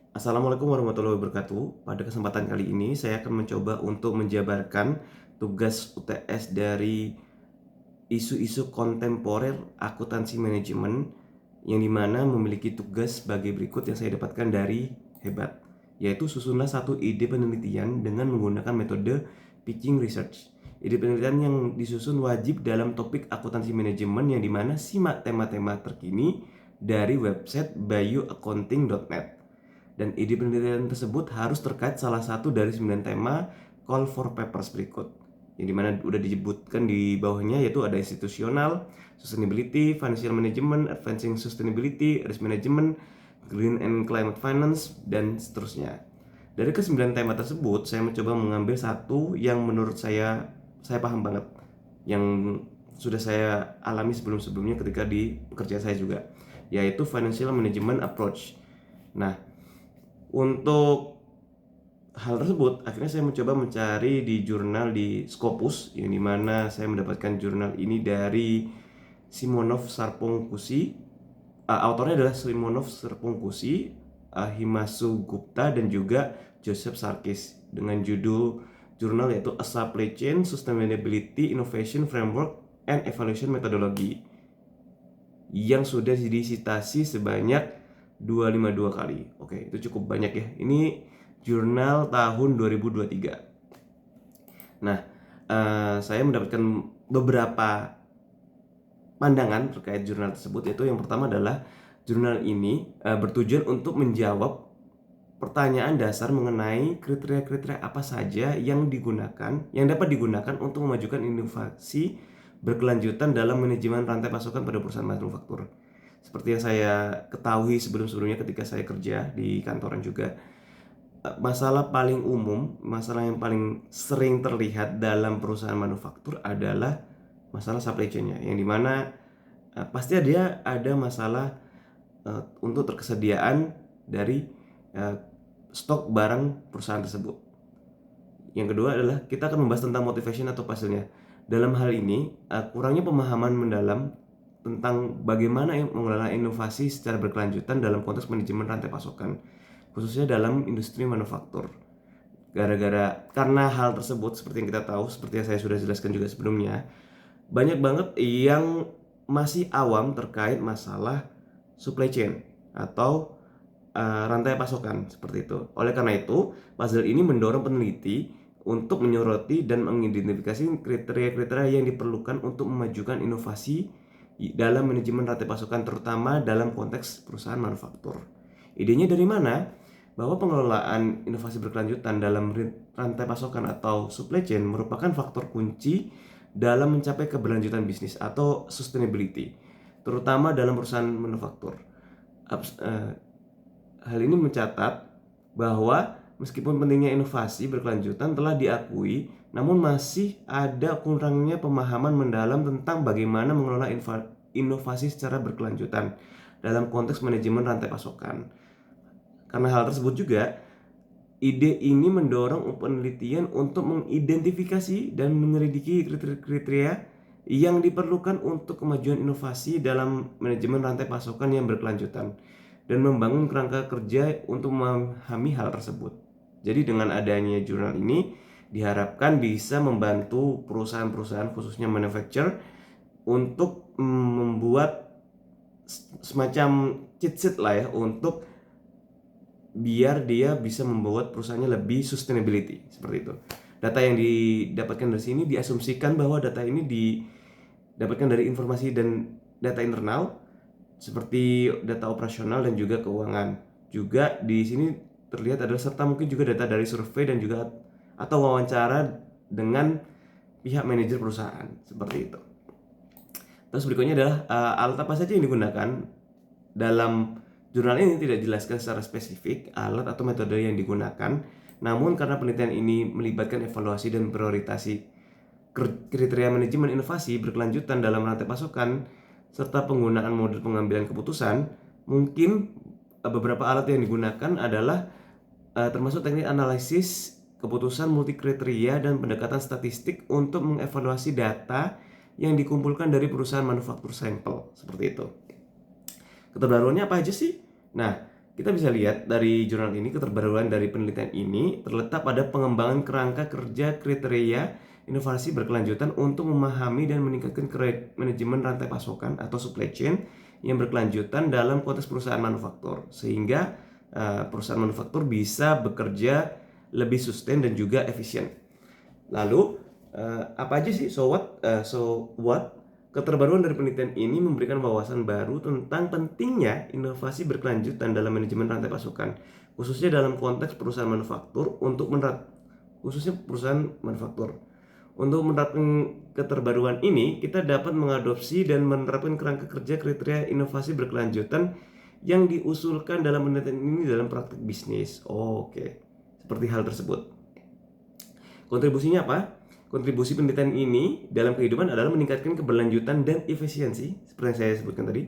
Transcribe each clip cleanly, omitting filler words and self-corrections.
Assalamualaikum warahmatullahi wabarakatuh. Pada kesempatan kali ini saya akan mencoba untuk menjabarkan tugas UTS dari isu-isu kontemporer akuntansi manajemen yang dimana memiliki tugas sebagai berikut yang saya dapatkan dari Hebat, yaitu susunlah satu ide penelitian dengan menggunakan metode pitching research. Ide penelitian yang disusun wajib dalam topik akuntansi manajemen yang dimana simak tema-tema terkini dari website bayuaccounting.net. Dan ide penelitian tersebut harus terkait salah satu dari 9 tema call for papers berikut, yang dimana udah disebutkan di bawahnya, yaitu ada institusional, sustainability, financial management, advancing sustainability, risk management, green and climate finance, dan seterusnya. Dari ke-9 tema tersebut, saya mencoba mengambil satu yang menurut saya paham banget, yang sudah saya alami sebelum-sebelumnya ketika di pekerjaan saya juga, yaitu financial management approach. Nah, untuk hal tersebut, akhirnya saya mencoba mencari di jurnal di Scopus, yang dimana saya mendapatkan jurnal ini dari Simonov Sarpongkusi. Autornya adalah Simonov Sarpongkusi, Himasu Gupta, dan juga Joseph Sarkis, dengan judul jurnal yaitu A Supply Chain Sustainability Innovation Framework and Evaluation Methodology, yang sudah disitasi sebanyak 252 kali. Oke, itu cukup banyak ya. Ini jurnal tahun 2023. Nah, saya mendapatkan beberapa pandangan terkait jurnal tersebut, yaitu yang pertama adalah jurnal ini bertujuan untuk menjawab pertanyaan dasar mengenai kriteria-kriteria apa saja yang dapat digunakan untuk memajukan inovasi berkelanjutan dalam manajemen rantai pasokan pada perusahaan manufaktur. Seperti yang saya ketahui sebelum-sebelumnya ketika saya kerja di kantoran juga, masalah paling umum, masalah yang paling sering terlihat dalam perusahaan manufaktur adalah masalah supply chain-nya, yang dimana pasti dia ada masalah untuk terkesediaan dari stok barang perusahaan tersebut. Yang kedua adalah kita akan membahas tentang motivation atau passionnya. Dalam hal ini, kurangnya pemahaman mendalam tentang bagaimana mengelola inovasi secara berkelanjutan dalam konteks manajemen rantai pasokan, khususnya dalam industri manufaktur. Karena hal tersebut, seperti yang kita tahu, seperti yang saya sudah jelaskan juga sebelumnya, banyak banget yang masih awam terkait masalah supply chain atau rantai pasokan seperti itu. Oleh karena itu, puzzle ini mendorong peneliti untuk menyoroti dan mengidentifikasi kriteria-kriteria yang diperlukan untuk memajukan inovasi dalam manajemen rantai pasokan, terutama dalam konteks perusahaan manufaktur. Idenya dari mana? Bahwa pengelolaan inovasi berkelanjutan dalam rantai pasokan atau supply chain merupakan faktor kunci dalam mencapai keberlanjutan bisnis atau sustainability, terutama dalam perusahaan manufaktur. Hal ini mencatat bahwa meskipun pentingnya inovasi berkelanjutan telah diakui, namun masih ada kurangnya pemahaman mendalam tentang bagaimana mengelola inovasi secara berkelanjutan dalam konteks manajemen rantai pasokan. Karena hal tersebut juga, ide ini mendorong penelitian untuk mengidentifikasi dan menyelidiki kriteria yang diperlukan untuk kemajuan inovasi dalam manajemen rantai pasokan yang berkelanjutan, dan membangun kerangka kerja untuk memahami hal tersebut. Jadi dengan adanya jurnal ini diharapkan bisa membantu perusahaan-perusahaan, khususnya manufacturer, untuk membuat semacam cheat sheet lah ya, untuk biar dia bisa membuat perusahaannya lebih sustainability, seperti itu. Data yang didapatkan dari sini diasumsikan bahwa data ini didapatkan dari informasi dan data internal seperti data operasional dan juga keuangan. Juga di sini terlihat adalah serta mungkin juga data dari survei dan juga atau wawancara dengan pihak manajer perusahaan, seperti itu. Terus berikutnya adalah alat apa saja yang digunakan. Dalam jurnal ini tidak dijelaskan secara spesifik alat atau metode yang digunakan, namun karena penelitian ini melibatkan evaluasi dan prioritasi kriteria manajemen inovasi berkelanjutan dalam rantai pasokan serta penggunaan model pengambilan keputusan, mungkin beberapa alat yang digunakan adalah termasuk teknik analisis keputusan multikriteria dan pendekatan statistik untuk mengevaluasi data yang dikumpulkan dari perusahaan manufaktur sampel, seperti itu. Keterbaruannya apa aja sih? Nah, Kita bisa lihat dari jurnal ini, keterbaruan dari penelitian ini terletak pada pengembangan kerangka kerja kriteria inovasi berkelanjutan untuk memahami dan meningkatkan manajemen rantai pasokan atau supply chain yang berkelanjutan dalam konteks perusahaan manufaktur, sehingga perusahaan manufaktur bisa bekerja lebih sustain dan juga efisien. Lalu apa aja sih so what? Keterbaruan dari penelitian ini memberikan wawasan baru tentang pentingnya inovasi berkelanjutan dalam manajemen rantai pasokan, khususnya dalam konteks perusahaan manufaktur Untuk menerapkan keterbaruan ini, kita dapat mengadopsi dan menerapkan kerangka kerja kriteria inovasi berkelanjutan yang diusulkan dalam penelitian ini dalam praktik bisnis. Oke, seperti hal tersebut. Kontribusinya apa? Kontribusi penelitian ini dalam kehidupan adalah meningkatkan keberlanjutan dan efisiensi, seperti yang saya sebutkan tadi,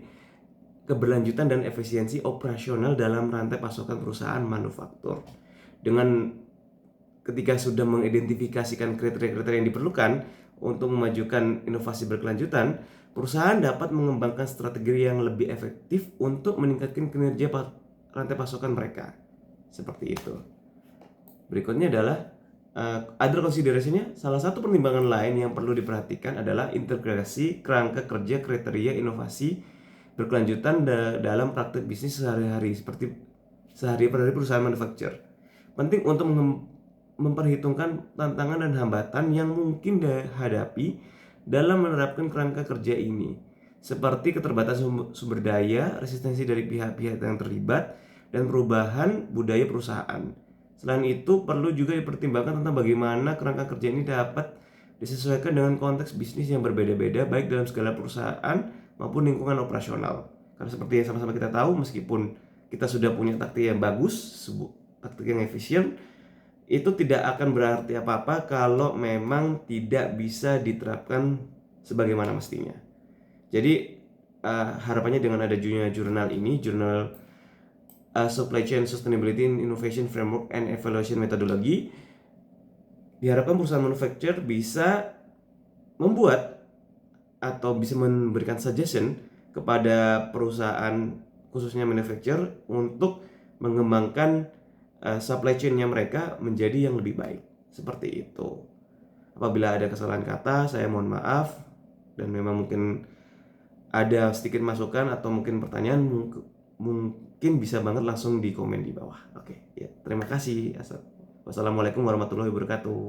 keberlanjutan dan efisiensi operasional dalam rantai pasokan perusahaan manufaktur. Dengan ketika sudah mengidentifikasikan kriteria-kriteria yang diperlukan untuk memajukan inovasi berkelanjutan, perusahaan dapat mengembangkan strategi yang lebih efektif untuk meningkatkan kinerja rantai pasokan mereka. Seperti itu. Berikutnya adalah other consideration-nya, salah satu pertimbangan lain yang perlu diperhatikan adalah integrasi kerangka kerja kriteria inovasi berkelanjutan dalam praktik bisnis sehari-hari pada perusahaan manufaktur. Penting untuk memperhitungkan tantangan dan hambatan yang mungkin dihadapi dalam menerapkan kerangka kerja ini, seperti keterbatasan sumber daya, resistensi dari pihak-pihak yang terlibat, dan perubahan budaya perusahaan. Selain itu, perlu juga dipertimbangkan tentang bagaimana kerangka kerja ini dapat disesuaikan dengan konteks bisnis yang berbeda-beda, baik dalam skala perusahaan maupun lingkungan operasional. Karena seperti yang sama-sama kita tahu, meskipun kita sudah punya taktik yang bagus, taktik yang efisien, itu tidak akan berarti apa-apa kalau memang tidak bisa diterapkan sebagaimana mestinya. Jadi harapannya dengan ada jurnal ini, jurnal Supply Chain Sustainability and Innovation Framework and Evaluation Methodology, diharapkan perusahaan manufacturer bisa membuat atau bisa memberikan suggestion kepada perusahaan khususnya manufacturer untuk mengembangkan supply chain-nya mereka menjadi yang lebih baik. Seperti itu. Apabila ada kesalahan kata, saya mohon maaf, dan memang mungkin ada sedikit masukan atau mungkin pertanyaan, mungkin bisa banget langsung di komen di bawah. Oke, ya, terima kasih. Wassalamualaikum warahmatullahi wabarakatuh.